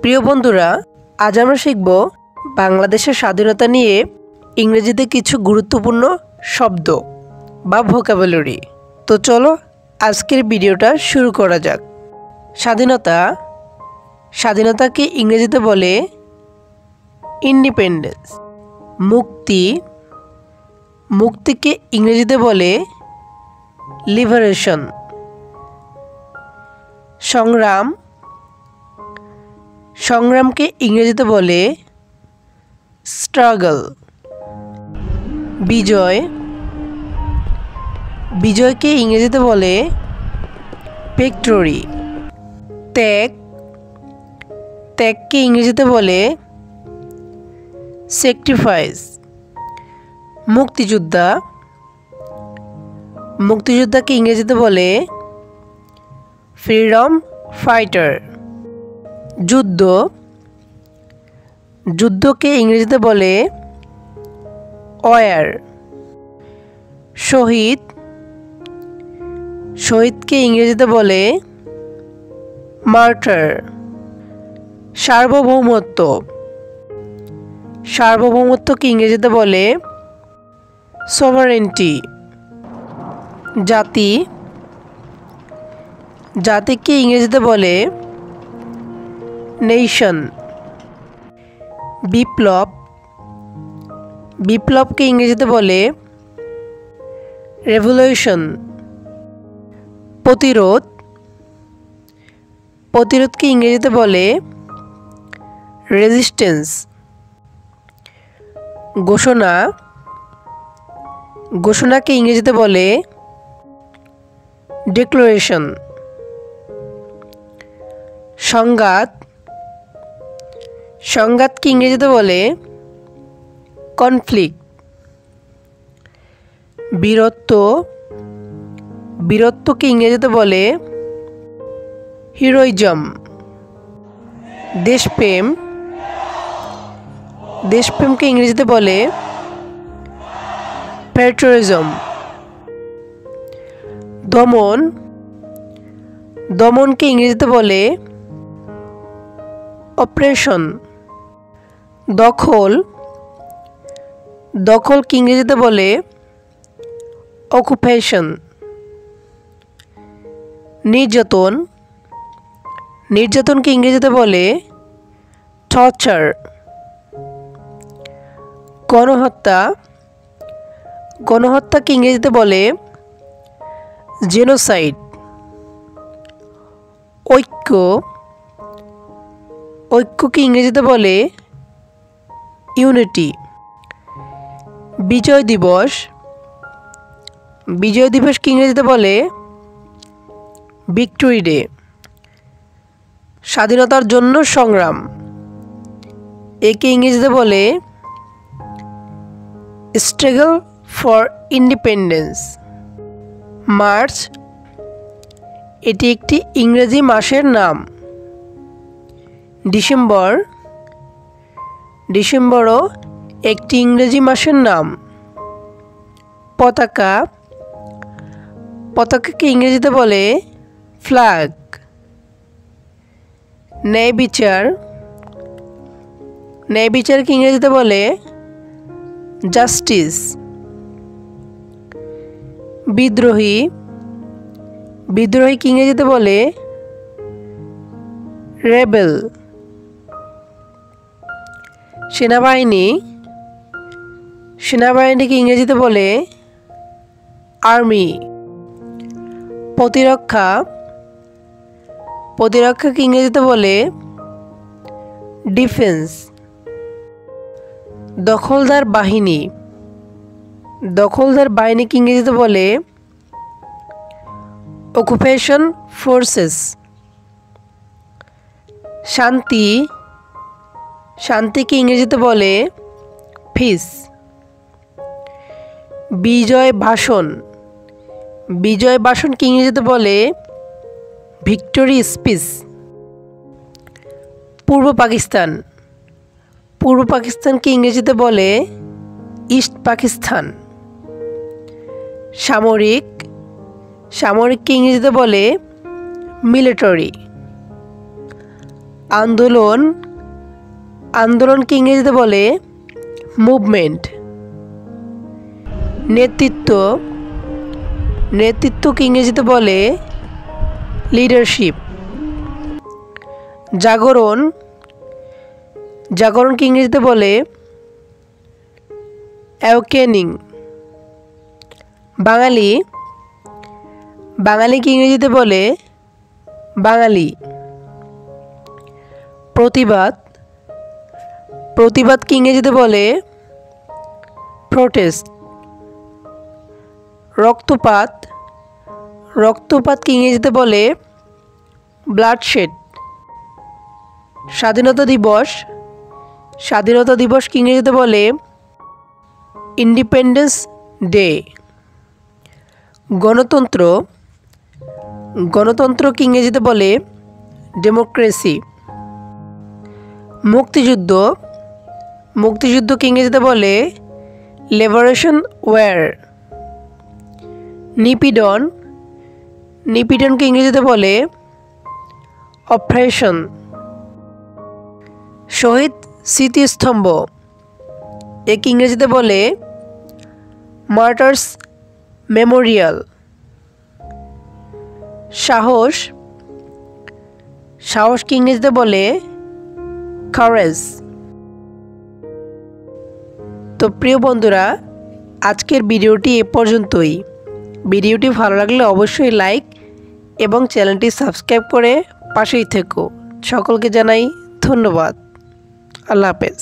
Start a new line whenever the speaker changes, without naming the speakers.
প্রিয় বন্ধুরা, আজ আমরা শিখব বাংলাদেশের স্বাধীনতা নিয়ে ইংরেজিতে কিছু গুরুত্বপূর্ণ শব্দ বা ভোকাবুলারি। তো চলো আজকের ভিডিওটা শুরু করা যাক। স্বাধীনতাকে ইংরেজিতে বলে ইন্ডিপেন্ডেন্স। মুক্তিকে ইংরেজিতে বলে লিবারেশন। সংগ্রামকে ইংরেজিতে বলে স্ট্রাগল। বিজয়কে ইংরেজিতে বলে ভিক্টরি। ত্যাগকে ইংরেজিতে বলে স্যাক্রিফাইস। মুক্তিযোদ্ধাকে ইংরেজিতে বলে ফ্রিডম ফাইটার। যুদ্ধকে ইংরেজিতে বলে ওয়ার। শহীদকে ইংরেজিতে বলে মার্টার। সার্বভৌমত্বকে ইংরেজিতে বলে সভারেন্টি। জাতিকে ইংরেজিতে বলে নেশন। বিপ্লবকে ইংরেজিতে বলে রেভলিউশন। প্রতিরোধকে ইংরেজিতে বলে রেজিস্ট্যান্স। ঘোষণাকে ইংরেজিতে বলে ডিক্লারেশন। সংঘাতকে ইংরেজিতে বলে কনফ্লিক্ট। বীরত্বকে ইংরেজিতে বলে হিরোইজম। দেশপ্রেমকে ইংরেজিতে বলে প্যাট্রিয়টিজম। দমনকে ইংরেজিতে বলে অপারেশন। দখলকে ইংরেজিতে বলে অকুপেশন। নির্যাতনকে ইংরেজিতে বলে টর্চার। গণহত্যাকে ইংরেজিতে বলে জেনোসাইড। ঐক্যকে ইংরেজিতে বলে ইউনিটি। বিজয় দিবসকে ইংরেজিতে বলে ভিক্টরি ডে। স্বাধীনতার জন্য সংগ্রাম, একে ইংরেজিতে বলে স্ট্রাগল ফর ইন্ডিপেন্ডেন্স। মার্চ, এটি একটি ইংরেজি মাসের নাম। ডিসেম্বরও একটি ইংরেজি মাসের নাম। পতাকাকে ইংরেজিতে বলে ফ্ল্যাগ। ন্যায়বিচারকে ইংরেজিতে বলে জাস্টিস। বিদ্রোহীকে ইংরেজিতে বলে রেবেল। সেনাবাহিনীকে ইংরেজিতে বলে আর্মি। প্রতিরক্ষাকে ইংরেজিতে বলে ডিফেন্স। দখলদার বাহিনীকে ইংরেজিতে বলে অকুপেশন ফোর্সেস। শান্তিকে ইংরেজিতে বলে পিস। বিজয় ভাষণকে ইংরেজিতে বলে ভিক্টরি স্পিচ। পূর্ব পাকিস্তানকে ইংরেজিতে বলে ইস্ট পাকিস্তান। সামরিককে ইংরেজিতে বলে মিলিটারি। আন্দোলন, আন্দোলনকে ইংরেজিতে বলে মুভমেন্ট। নেতৃত্ব, নেতৃত্বকে ইংরেজিতে বলে লিডারশিপ। জাগরণ, জাগরণকে ইংরেজিতে বলে অ্যাওকেনিং। বাঙালি, বাঙালিকে ইংরেজিতে বলে বাঙালি। প্রতিবাদ, প্রতিবাদকে ইংরেজিতে বলে প্রোটেস্ট। রক্তপাত, রক্তপাতকে ইংরেজিতে বলে ব্লাডশেড। স্বাধীনতা দিবস, স্বাধীনতা দিবসকে ইংরেজিতে বলে ইন্ডিপেন্ডেন্স ডে। গণতন্ত্র, গণতন্ত্রকে ইংরেজিতে বলে ডেমোক্রেসি। মুক্তিযুদ্ধ, মুক্তিযুদ্ধকে ইংরেজিতে বলে লিবারেশন ওয়ার। নিপীড়ন, নিপীড়নকে ইংরেজিতে বলে অপারেশন। শহীদ স্মৃতিস্তম্ভ, একে ইংরেজিতে বলে মার্টার্স মেমোরিয়াল। সাহস, সাহসকে ইংরেজিতে বলে কারেজ। তো প্রিয় বন্ধুরা, আজকের ভিডিওটি এ পর্যন্তই। ভিডিওটি ভালো লাগলে অবশ্যই লাইক এবং চ্যানেলটি সাবস্ক্রাইব করে পাশেই থেকো। সকলকে জানাই ধন্যবাদ। আল্লাহ হাফেজ।